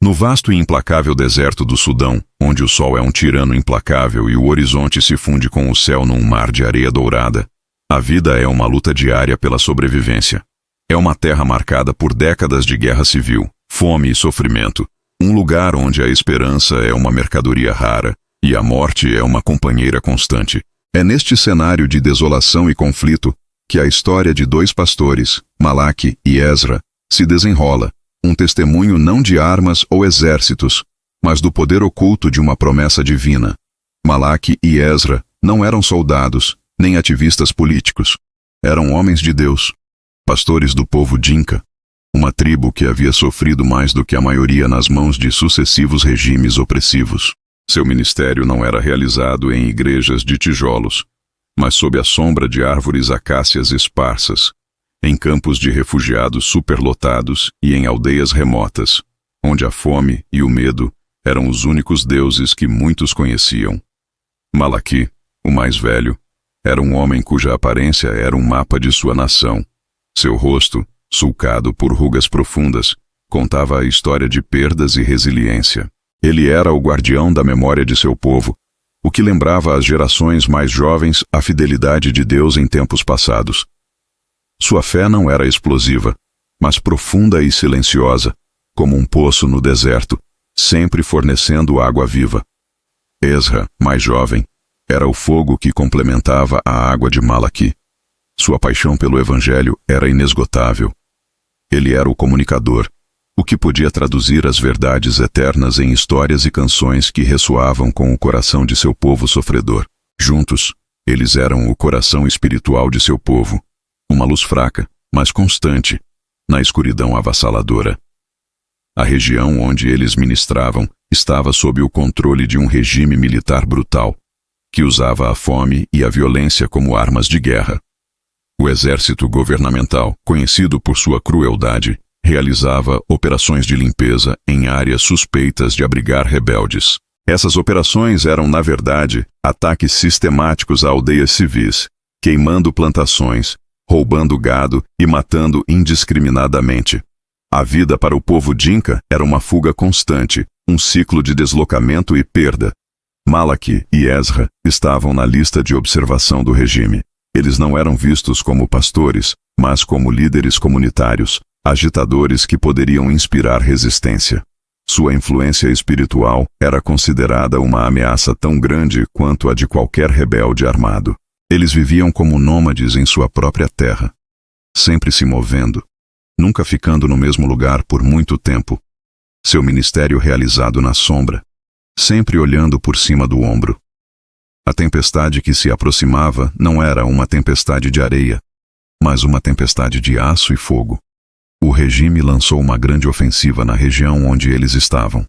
No vasto e implacável deserto do Sudão, onde o sol é um tirano implacável e o horizonte se funde com o céu num mar de areia dourada, a vida é uma luta diária pela sobrevivência. É uma terra marcada por décadas de guerra civil, fome e sofrimento, um lugar onde a esperança é uma mercadoria rara e a morte é uma companheira constante. É neste cenário de desolação e conflito que a história de dois pastores, Malaque e Ezra, se desenrola, um testemunho não de armas ou exércitos, mas do poder oculto de uma promessa divina. Malaque e Ezra não eram soldados, nem ativistas políticos. Eram homens de Deus, pastores do povo Dinka, uma tribo que havia sofrido mais do que a maioria nas mãos de sucessivos regimes opressivos. Seu ministério não era realizado em igrejas de tijolos, mas sob a sombra de árvores acácias esparsas, em campos de refugiados superlotados e em aldeias remotas, onde a fome e o medo eram os únicos deuses que muitos conheciam. Malaque, o mais velho, era um homem cuja aparência era um mapa de sua nação. Seu rosto, sulcado por rugas profundas, contava a história de perdas e resiliência. Ele era o guardião da memória de seu povo, o que lembrava às gerações mais jovens a fidelidade de Deus em tempos passados. Sua fé não era explosiva, mas profunda e silenciosa, como um poço no deserto, sempre fornecendo água viva. Ezra, mais jovem, era o fogo que complementava a água de Malaque. Sua paixão pelo Evangelho era inesgotável. Ele era o comunicador, o que podia traduzir as verdades eternas em histórias e canções que ressoavam com o coração de seu povo sofredor. Juntos, eles eram o coração espiritual de seu povo, uma luz fraca, mas constante, na escuridão avassaladora. A região onde eles ministravam estava sob o controle de um regime militar brutal, que usava a fome e a violência como armas de guerra. O exército governamental, conhecido por sua crueldade, realizava operações de limpeza em áreas suspeitas de abrigar rebeldes. Essas operações eram, na verdade, ataques sistemáticos a aldeias civis, queimando plantações, roubando gado e matando indiscriminadamente. A vida para o povo Dinka era uma fuga constante, um ciclo de deslocamento e perda. Malaque e Ezra estavam na lista de observação do regime. Eles não eram vistos como pastores, mas como líderes comunitários, agitadores que poderiam inspirar resistência. Sua influência espiritual era considerada uma ameaça tão grande quanto a de qualquer rebelde armado. Eles viviam como nômades em sua própria terra, sempre se movendo, nunca ficando no mesmo lugar por muito tempo. Seu ministério realizado na sombra, sempre olhando por cima do ombro. A tempestade que se aproximava não era uma tempestade de areia, mas uma tempestade de aço e fogo. O regime lançou uma grande ofensiva na região onde eles estavam.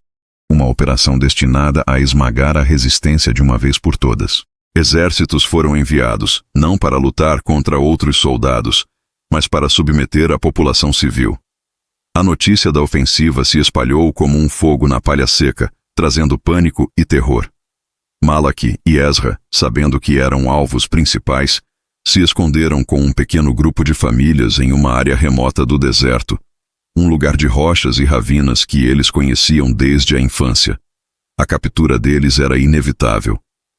Uma operação destinada a esmagar a resistência de uma vez por todas. Exércitos foram enviados, não para lutar contra outros soldados, mas para submeter a população civil. A notícia da ofensiva se espalhou como um fogo na palha seca, trazendo pânico e terror. Malaque e Ezra, sabendo que eram alvos principais, se esconderam com um pequeno grupo de famílias em uma área remota do deserto, um lugar de rochas e ravinas que eles conheciam desde a infância. A captura deles era inevitável.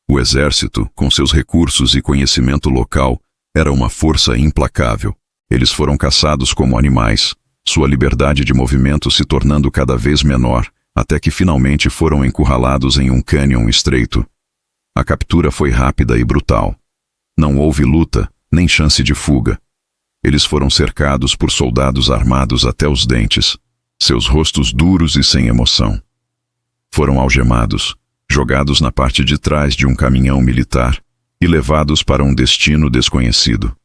O exército, com seus recursos e conhecimento local, era uma força implacável. Eles foram caçados como animais, sua liberdade de movimento se tornando cada vez menor, até que finalmente foram encurralados em um cânion estreito. A captura foi rápida e brutal. Não houve luta, nem chance de fuga. Eles foram cercados por soldados armados até os dentes, seus rostos duros e sem emoção. Foram algemados, jogados na parte de trás de um caminhão militar e levados para um destino desconhecido.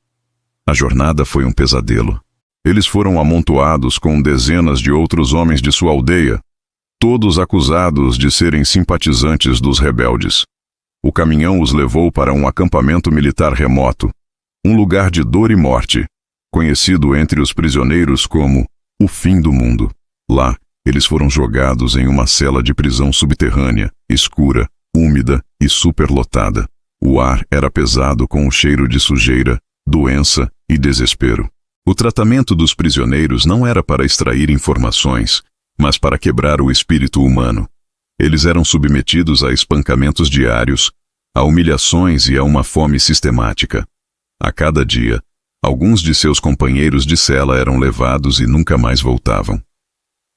A jornada foi um pesadelo. Eles foram amontoados com dezenas de outros homens de sua aldeia, todos acusados de serem simpatizantes dos rebeldes. O caminhão os levou para um acampamento militar remoto, um lugar de dor e morte, conhecido entre os prisioneiros como o fim do mundo. Lá, eles foram jogados em uma cela de prisão subterrânea, escura, úmida e superlotada. O ar era pesado com o cheiro de sujeira, doença e desespero. O tratamento dos prisioneiros não era para extrair informações, mas para quebrar o espírito humano. Eles eram submetidos a espancamentos diários, a humilhações e a uma fome sistemática. A cada dia, alguns de seus companheiros de cela eram levados e nunca mais voltavam.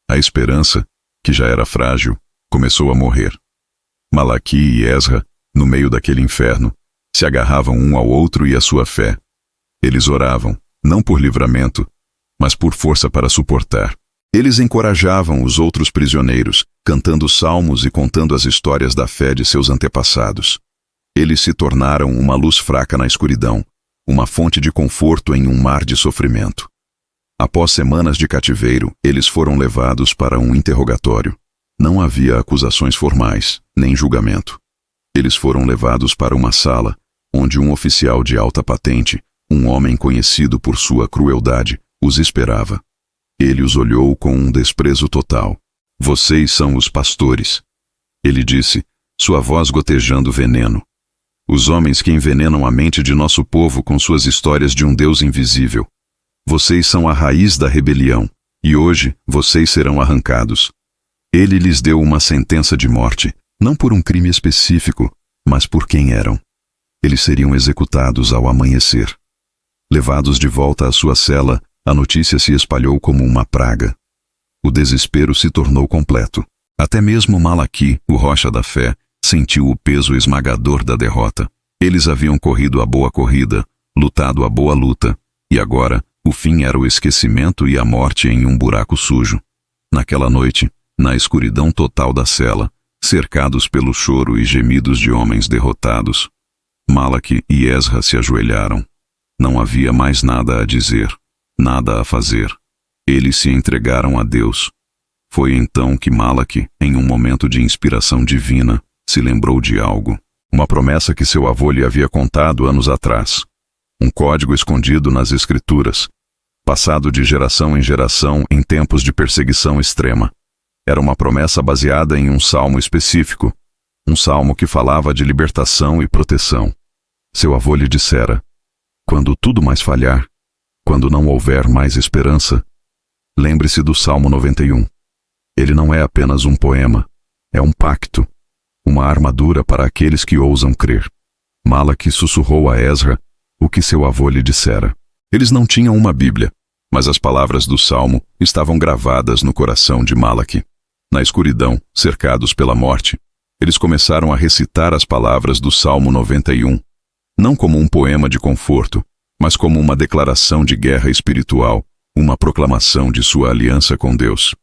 A esperança, que já era frágil, começou a morrer. Malaque e Esra, no meio daquele inferno, se agarravam um ao outro e à sua fé. Eles oravam, não por livramento, mas por força para suportar. Eles encorajavam os outros prisioneiros, cantando salmos e contando as histórias da fé de seus antepassados. Eles se tornaram uma luz fraca na escuridão, uma fonte de conforto em um mar de sofrimento. Após semanas de cativeiro, eles foram levados para um interrogatório. Não havia acusações formais, nem julgamento. Eles foram levados para uma sala, onde um oficial de alta patente, um homem conhecido por sua crueldade, os esperava. Ele os olhou com um desprezo total. Vocês são os pastores. Ele disse, sua voz gotejando veneno. Os homens que envenenam a mente de nosso povo com suas histórias de um Deus invisível. Vocês são a raiz da rebelião, e hoje vocês serão arrancados. Ele lhes deu uma sentença de morte, não por um crime específico, mas por quem eram. Eles seriam executados ao amanhecer. Levados de volta à sua cela, a notícia se espalhou como uma praga. O desespero se tornou completo. Até mesmo Malaque, o rocha da fé, sentiu o peso esmagador da derrota. Eles haviam corrido a boa corrida, lutado a boa luta, e agora o fim era o esquecimento e a morte em um buraco sujo. Naquela noite, na escuridão total da cela, cercados pelo choro e gemidos de homens derrotados, Malaque e Esra se ajoelharam. Não havia mais nada a dizer, nada a fazer. Eles se entregaram a Deus. Foi então que Malaque, em um momento de inspiração divina, se lembrou de algo. Uma promessa que seu avô lhe havia contado anos atrás. Um código escondido nas Escrituras, passado de geração em geração em tempos de perseguição extrema. Era uma promessa baseada em um salmo específico, um salmo que falava de libertação e proteção. Seu avô lhe dissera, quando tudo mais falhar, quando não houver mais esperança, lembre-se do Salmo 91. Ele não é apenas um poema, é um pacto, uma armadura para aqueles que ousam crer. Malaque sussurrou a Esra o que seu avô lhe dissera. Eles não tinham uma Bíblia, mas as palavras do Salmo estavam gravadas no coração de Malaque. Na escuridão, cercados pela morte, eles começaram a recitar as palavras do Salmo 91, não como um poema de conforto, mas como uma declaração de guerra espiritual, uma proclamação de sua aliança com Deus.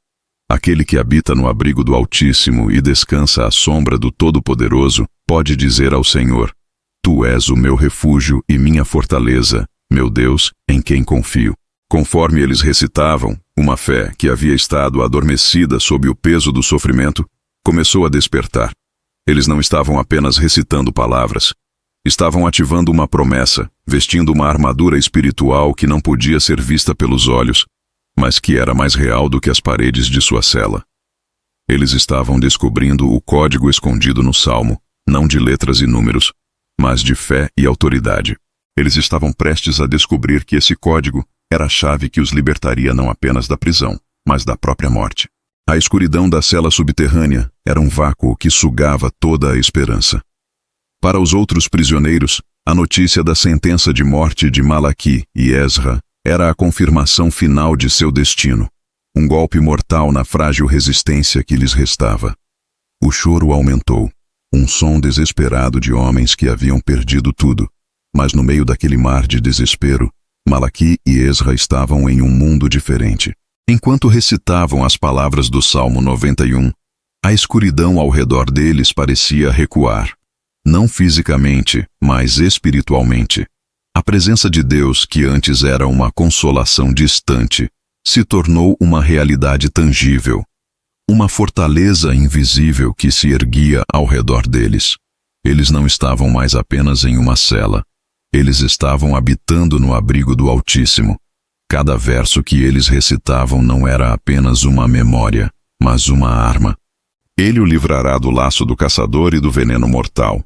Aquele que habita no abrigo do Altíssimo e descansa à sombra do Todo-Poderoso pode dizer ao Senhor, Tu és o meu refúgio e minha fortaleza, meu Deus, em quem confio. Conforme eles recitavam, uma fé que havia estado adormecida sob o peso do sofrimento, começou a despertar. Eles não estavam apenas recitando palavras. Estavam ativando uma promessa, vestindo uma armadura espiritual que não podia ser vista pelos olhos, mas que era mais real do que as paredes de sua cela. Eles estavam descobrindo o código escondido no Salmo, não de letras e números, mas de fé e autoridade. Eles estavam prestes a descobrir que esse código era a chave que os libertaria não apenas da prisão, mas da própria morte. A escuridão da cela subterrânea era um vácuo que sugava toda a esperança. Para os outros prisioneiros, a notícia da sentença de morte de Malaque e Esra era a confirmação final de seu destino, um golpe mortal na frágil resistência que lhes restava. O choro aumentou, um som desesperado de homens que haviam perdido tudo, mas no meio daquele mar de desespero, Malaque e Esra estavam em um mundo diferente. Enquanto recitavam as palavras do Salmo 91, a escuridão ao redor deles parecia recuar. Não fisicamente, mas espiritualmente. A presença de Deus, que antes era uma consolação distante, se tornou uma realidade tangível. Uma fortaleza invisível que se erguia ao redor deles. Eles não estavam mais apenas em uma cela. Eles estavam habitando no abrigo do Altíssimo. Cada verso que eles recitavam não era apenas uma memória, mas uma arma. Ele o livrará do laço do caçador e do veneno mortal.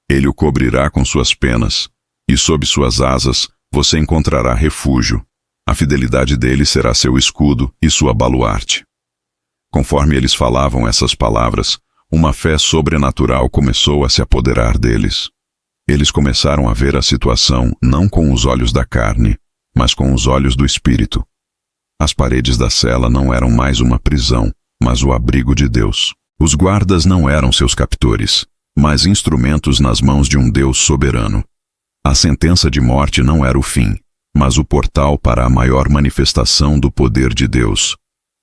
Ele o cobrirá com suas penas, e sob suas asas você encontrará refúgio. A fidelidade dele será seu escudo e sua baluarte. Conforme eles falavam essas palavras, uma fé sobrenatural começou a se apoderar deles. Eles começaram a ver a situação não com os olhos da carne, mas com os olhos do Espírito. As paredes da cela não eram mais uma prisão, mas o abrigo de Deus. Os guardas não eram seus captores, mas instrumentos nas mãos de um Deus soberano. A sentença de morte não era o fim, mas o portal para a maior manifestação do poder de Deus.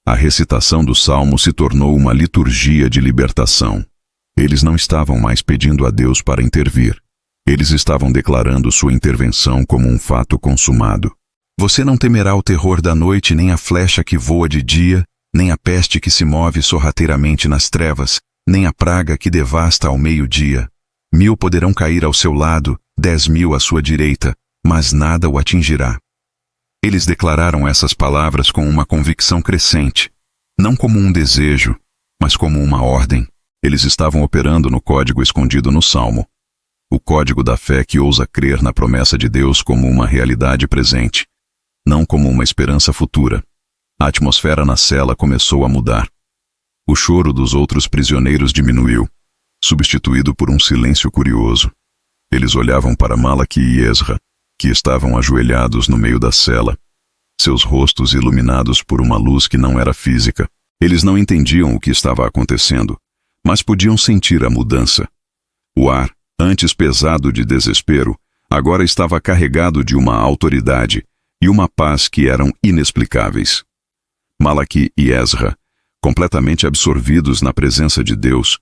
A recitação do salmo se tornou uma liturgia de libertação. Eles não estavam mais pedindo a Deus para intervir. Eles estavam declarando sua intervenção como um fato consumado. Você não temerá o terror da noite, nem a flecha que voa de dia, nem a peste que se move sorrateiramente nas trevas, nem a praga que devasta ao meio-dia. 1000 poderão cair ao seu lado, 10.000 à sua direita, mas nada o atingirá. Eles declararam essas palavras com uma convicção crescente, não como um desejo, mas como uma ordem. Eles estavam operando no código escondido no Salmo. O código da fé que ousa crer na promessa de Deus como uma realidade presente, não como uma esperança futura. A atmosfera na cela começou a mudar. O choro dos outros prisioneiros diminuiu, substituído por um silêncio curioso. Eles olhavam para Malaque e Ezra, que estavam ajoelhados no meio da cela, seus rostos iluminados por uma luz que não era física. Eles não entendiam o que estava acontecendo, mas podiam sentir a mudança. O ar, antes pesado de desespero, agora estava carregado de uma autoridade e uma paz que eram inexplicáveis. Malaque e Ezra, completamente absorvidos na presença de Deus,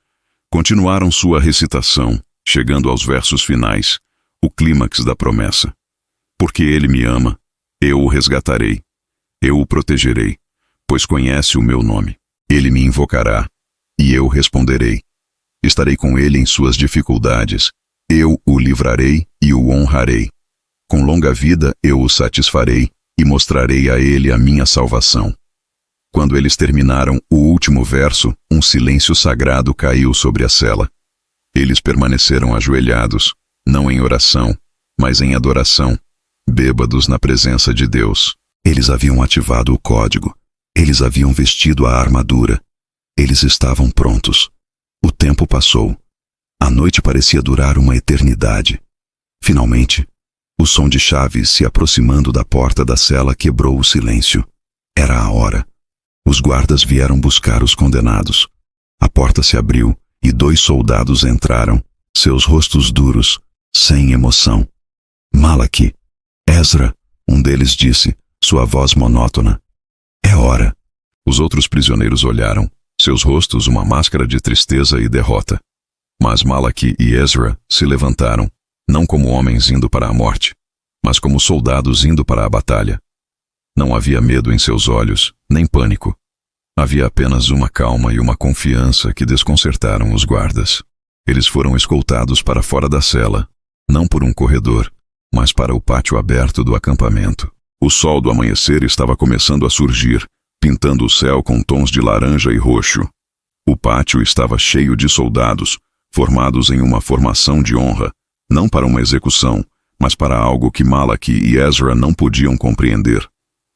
continuaram sua recitação, chegando aos versos finais, o clímax da promessa. Porque ele me ama, eu o resgatarei, eu o protegerei, pois conhece o meu nome. Ele me invocará, e eu responderei. Estarei com ele em suas dificuldades, eu o livrarei e o honrarei. Com longa vida eu o satisfarei e mostrarei a ele a minha salvação. Quando eles terminaram o último verso, um silêncio sagrado caiu sobre a cela. Eles permaneceram ajoelhados, não em oração, mas em adoração, bêbados na presença de Deus. Eles haviam ativado o código. Eles haviam vestido a armadura. Eles estavam prontos. O tempo passou. A noite parecia durar uma eternidade. Finalmente, o som de chaves se aproximando da porta da cela quebrou o silêncio. Era a hora. Os guardas vieram buscar os condenados. A porta se abriu e 2 soldados entraram, seus rostos duros, sem emoção. Malaque, Ezra, um deles disse, sua voz monótona. É hora. Os outros prisioneiros olharam, seus rostos uma máscara de tristeza e derrota. Mas Malaque e Ezra se levantaram, não como homens indo para a morte, mas como soldados indo para a batalha. Não havia medo em seus olhos, nem pânico. Havia apenas uma calma e uma confiança que desconcertaram os guardas. Eles foram escoltados para fora da cela, não por um corredor, mas para o pátio aberto do acampamento. O sol do amanhecer estava começando a surgir, pintando o céu com tons de laranja e roxo. O pátio estava cheio de soldados, formados em uma formação de honra, não para uma execução, mas para algo que Malaque e Ezra não podiam compreender.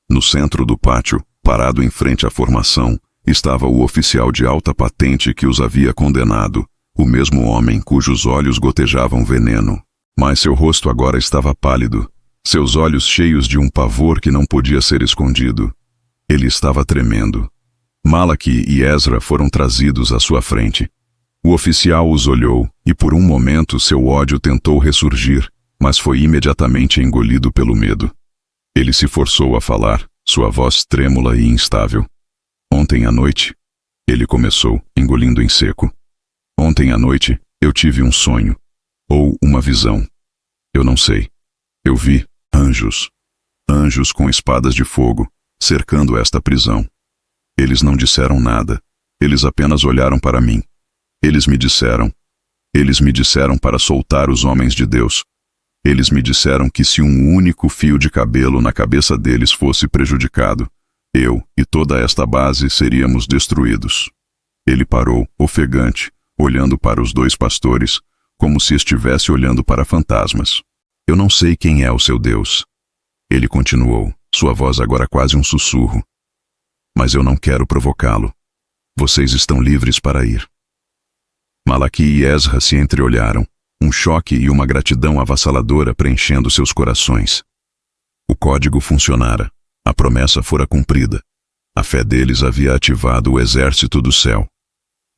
No centro do pátio, parado em frente à formação, estava o oficial de alta patente que os havia condenado, o mesmo homem cujos olhos gotejavam veneno. Mas seu rosto agora estava pálido, seus olhos cheios de um pavor que não podia ser escondido. Ele estava tremendo. Malaque e Ezra foram trazidos à sua frente. O oficial os olhou, e por um momento seu ódio tentou ressurgir, mas foi imediatamente engolido pelo medo. Ele se forçou a falar, sua voz trêmula e instável. Ontem à noite, ele começou, engolindo em seco. Ontem à noite, eu tive um sonho, ou uma visão. Eu não sei. Eu vi anjos. Anjos com espadas de fogo, cercando esta prisão. Eles não disseram nada. Eles apenas olharam para mim. Eles me disseram para soltar os homens de Deus. Eles me disseram que se um único fio de cabelo na cabeça deles fosse prejudicado, eu e toda esta base seríamos destruídos. Ele parou, ofegante, olhando para os 2 pastores, como se estivesse olhando para fantasmas. Eu não sei quem é o seu Deus. Ele continuou, sua voz agora quase um sussurro. Mas eu não quero provocá-lo. Vocês estão livres para ir. Malaque e Esra se entreolharam, um choque e uma gratidão avassaladora preenchendo seus corações. O código funcionara. A promessa fora cumprida. A fé deles havia ativado o exército do céu.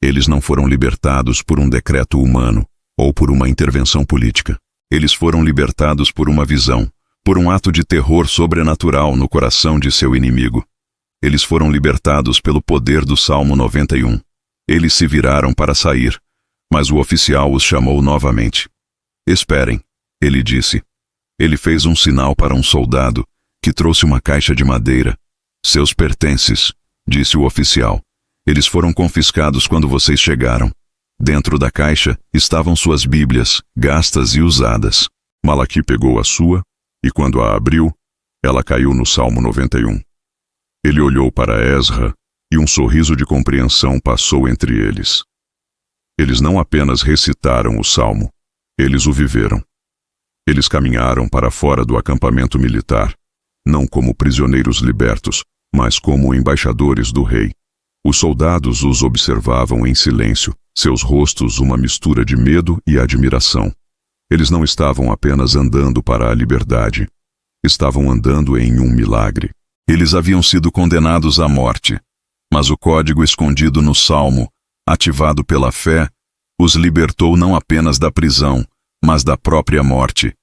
Eles não foram libertados por um decreto humano ou por uma intervenção política. Eles foram libertados por uma visão, por um ato de terror sobrenatural no coração de seu inimigo. Eles foram libertados pelo poder do Salmo 91. Eles se viraram para sair, mas o oficial os chamou novamente. Esperem, ele disse. Ele fez um sinal para um soldado, que trouxe uma caixa de madeira. Seus pertences, disse o oficial. Eles foram confiscados quando vocês chegaram. Dentro da caixa estavam suas Bíblias, gastas e usadas. Malaque pegou a sua, e quando a abriu, ela caiu no Salmo 91. Ele olhou para Esra, e um sorriso de compreensão passou entre eles. Eles não apenas recitaram o Salmo, eles o viveram. Eles caminharam para fora do acampamento militar, não como prisioneiros libertos, mas como embaixadores do rei. Os soldados os observavam em silêncio, seus rostos uma mistura de medo e admiração. Eles não estavam apenas andando para a liberdade, estavam andando em um milagre. Eles haviam sido condenados à morte, mas o código escondido no Salmo, ativado pela fé, os libertou não apenas da prisão, mas da própria morte,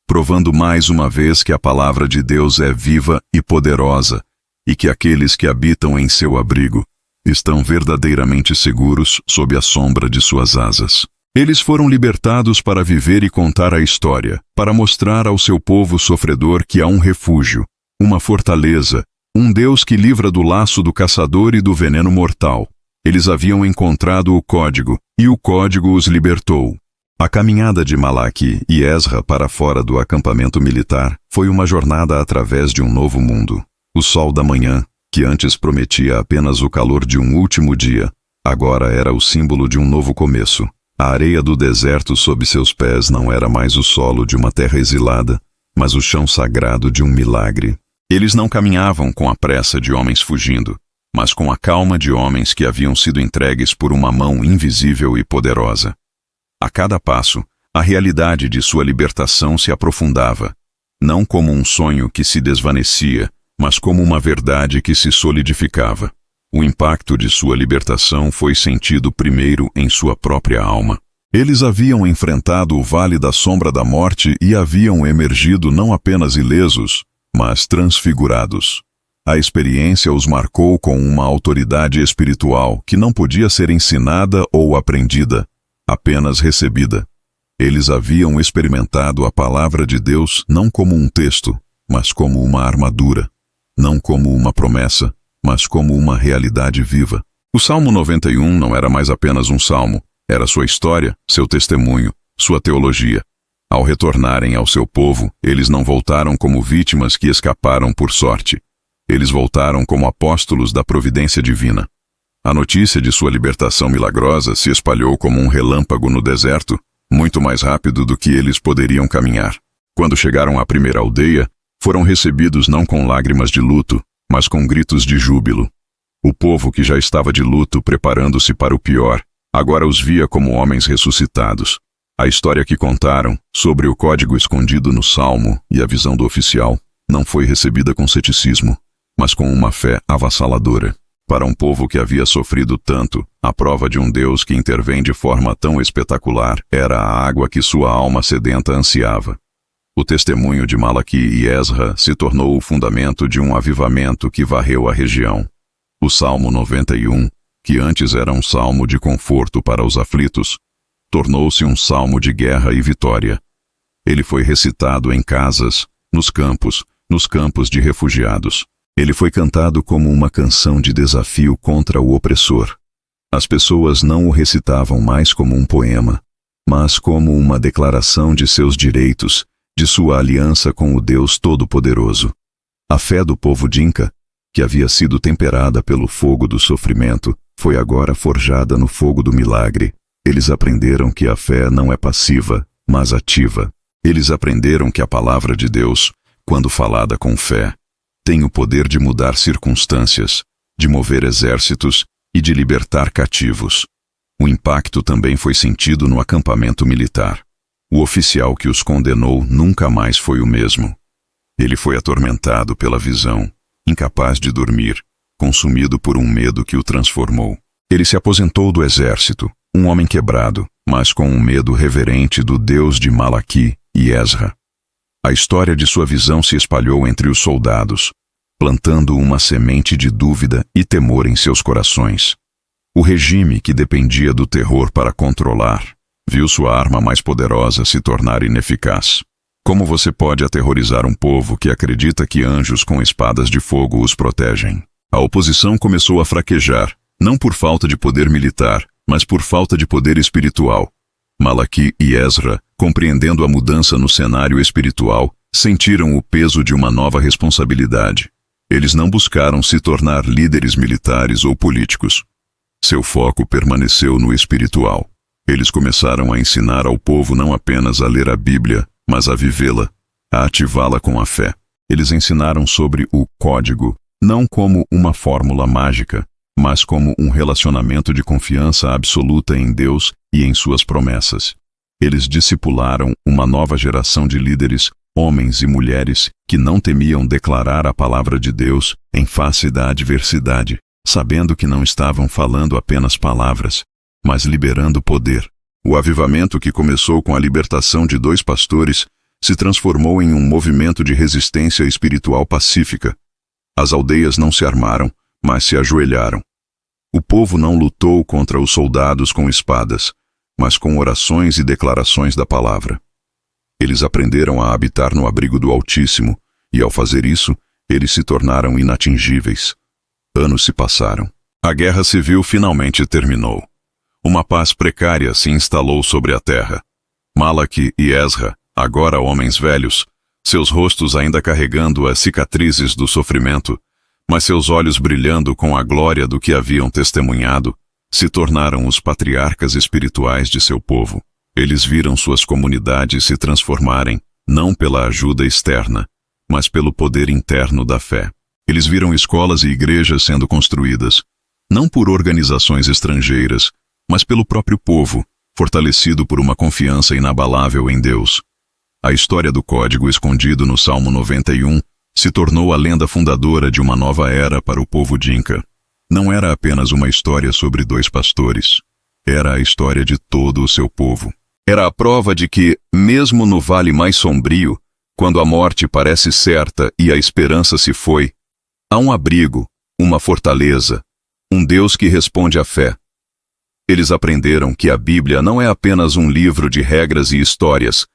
provando mais uma vez que a palavra de Deus é viva e poderosa, e que aqueles que habitam em seu abrigo estão verdadeiramente seguros sob a sombra de suas asas. Eles foram libertados para viver e contar a história, para mostrar ao seu povo sofredor que há um refúgio, uma fortaleza, um Deus que livra do laço do caçador e do veneno mortal. Eles haviam encontrado o código, e o código os libertou. A caminhada de Malaque e Esra para fora do acampamento militar foi uma jornada através de um novo mundo. O sol da manhã, que antes prometia apenas o calor de um último dia, agora era o símbolo de um novo começo. A areia do deserto sob seus pés não era mais o solo de uma terra exilada, mas o chão sagrado de um milagre. Eles não caminhavam com a pressa de homens fugindo, mas com a calma de homens que haviam sido entregues por uma mão invisível e poderosa. A cada passo, a realidade de sua libertação se aprofundava, não como um sonho que se desvanecia, mas como uma verdade que se solidificava. O impacto de sua libertação foi sentido primeiro em sua própria alma. Eles haviam enfrentado o vale da sombra da morte e haviam emergido não apenas ilesos, mas transfigurados. A experiência os marcou com uma autoridade espiritual que não podia ser ensinada ou aprendida, apenas recebida. Eles haviam experimentado a palavra de Deus não como um texto, mas como uma armadura, não como uma promessa, mas como uma realidade viva. O Salmo 91 não era mais apenas um salmo, era sua história, seu testemunho, sua teologia. Ao retornarem ao seu povo, eles não voltaram como vítimas que escaparam por sorte. Eles voltaram como apóstolos da providência divina. A notícia de sua libertação milagrosa se espalhou como um relâmpago no deserto, muito mais rápido do que eles poderiam caminhar. Quando chegaram à primeira aldeia, foram recebidos não com lágrimas de luto, mas com gritos de júbilo. O povo que já estava de luto, preparando-se para o pior, agora os via como homens ressuscitados. A história que contaram, sobre o código escondido no Salmo e a visão do oficial, não foi recebida com ceticismo, mas com uma fé avassaladora. Para um povo que havia sofrido tanto, a prova de um Deus que intervém de forma tão espetacular era a água que sua alma sedenta ansiava. O testemunho de Malaque e Esra se tornou o fundamento de um avivamento que varreu a região. O Salmo 91, que antes era um salmo de conforto para os aflitos, tornou-se um salmo de guerra e vitória. Ele foi recitado em casas, nos campos de refugiados. Ele foi cantado como uma canção de desafio contra o opressor. As pessoas não o recitavam mais como um poema, mas como uma declaração de seus direitos, de sua aliança com o Deus Todo-Poderoso. A fé do povo Dinka, que havia sido temperada pelo fogo do sofrimento, foi agora forjada no fogo do milagre. Eles aprenderam que a fé não é passiva, mas ativa. Eles aprenderam que a palavra de Deus, quando falada com fé, tem o poder de mudar circunstâncias, de mover exércitos e de libertar cativos. O impacto também foi sentido no acampamento militar. O oficial que os condenou nunca mais foi o mesmo. Ele foi atormentado pela visão, incapaz de dormir, consumido por um medo que o transformou. Ele se aposentou do exército, um homem quebrado, mas com um medo reverente do Deus de Malaquí e Esra. A história de sua visão se espalhou entre os soldados, plantando uma semente de dúvida e temor em seus corações. O regime, que dependia do terror para controlar, viu sua arma mais poderosa se tornar ineficaz. Como você pode aterrorizar um povo que acredita que anjos com espadas de fogo os protegem? A oposição começou a fraquejar, não por falta de poder militar, mas por falta de poder espiritual. Malaquí e Esra, compreendendo a mudança no cenário espiritual, sentiram o peso de uma nova responsabilidade. Eles não buscaram se tornar líderes militares ou políticos. Seu foco permaneceu no espiritual. Eles começaram a ensinar ao povo não apenas a ler a Bíblia, mas a vivê-la, a ativá-la com a fé. Eles ensinaram sobre o código, não como uma fórmula mágica, mas como um relacionamento de confiança absoluta em Deus e em suas promessas. Eles discipularam uma nova geração de líderes, homens e mulheres, que não temiam declarar a palavra de Deus em face da adversidade, sabendo que não estavam falando apenas palavras, mas liberando poder. O avivamento, que começou com a libertação de 2 pastores, se transformou em um movimento de resistência espiritual pacífica. As aldeias não se armaram, mas se ajoelharam. O povo não lutou contra os soldados com espadas, mas com orações e declarações da palavra. Eles aprenderam a habitar no abrigo do Altíssimo, e ao fazer isso, eles se tornaram inatingíveis. Anos se passaram. A guerra civil finalmente terminou. Uma paz precária se instalou sobre a terra. Malaquí e Esra, agora homens velhos, seus rostos ainda carregando as cicatrizes do sofrimento, mas seus olhos brilhando com a glória do que haviam testemunhado, se tornaram os patriarcas espirituais de seu povo. Eles viram suas comunidades se transformarem, não pela ajuda externa, mas pelo poder interno da fé. Eles viram escolas e igrejas sendo construídas, não por organizações estrangeiras, mas pelo próprio povo, fortalecido por uma confiança inabalável em Deus. A história do código escondido no Salmo 91 se tornou a lenda fundadora de uma nova era para o povo dinka. Não era apenas uma história sobre 2 pastores. Era a história de todo o seu povo. Era a prova de que, mesmo no vale mais sombrio, quando a morte parece certa e a esperança se foi, há um abrigo, uma fortaleza, um Deus que responde à fé. Eles aprenderam que a Bíblia não é apenas um livro de regras e histórias,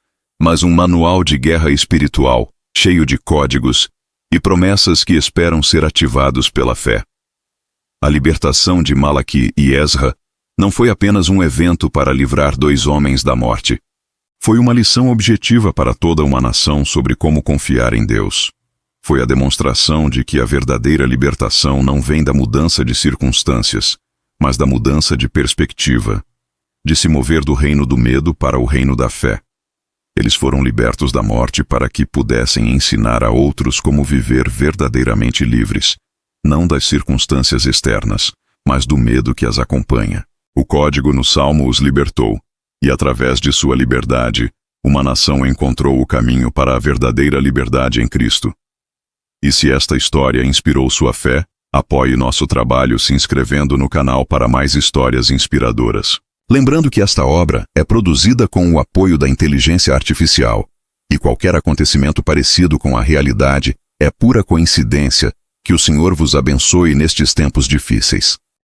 mas um manual de guerra espiritual, cheio de códigos e promessas que esperam ser ativados pela fé. A libertação de Malaquí e Esra não foi apenas um evento para livrar 2 homens da morte. Foi uma lição objetiva para toda uma nação sobre como confiar em Deus. Foi a demonstração de que a verdadeira libertação não vem da mudança de circunstâncias, mas da mudança de perspectiva, de se mover do reino do medo para o reino da fé. Eles foram libertos da morte para que pudessem ensinar a outros como viver verdadeiramente livres, não das circunstâncias externas, mas do medo que as acompanha. O código no Salmo os libertou, e através de sua liberdade, uma nação encontrou o caminho para a verdadeira liberdade em Cristo. E se esta história inspirou sua fé, apoie nosso trabalho se inscrevendo no canal para mais histórias inspiradoras. Lembrando que esta obra é produzida com o apoio da inteligência artificial, e qualquer acontecimento parecido com a realidade é pura coincidência. Que o Senhor vos abençoe nestes tempos difíceis.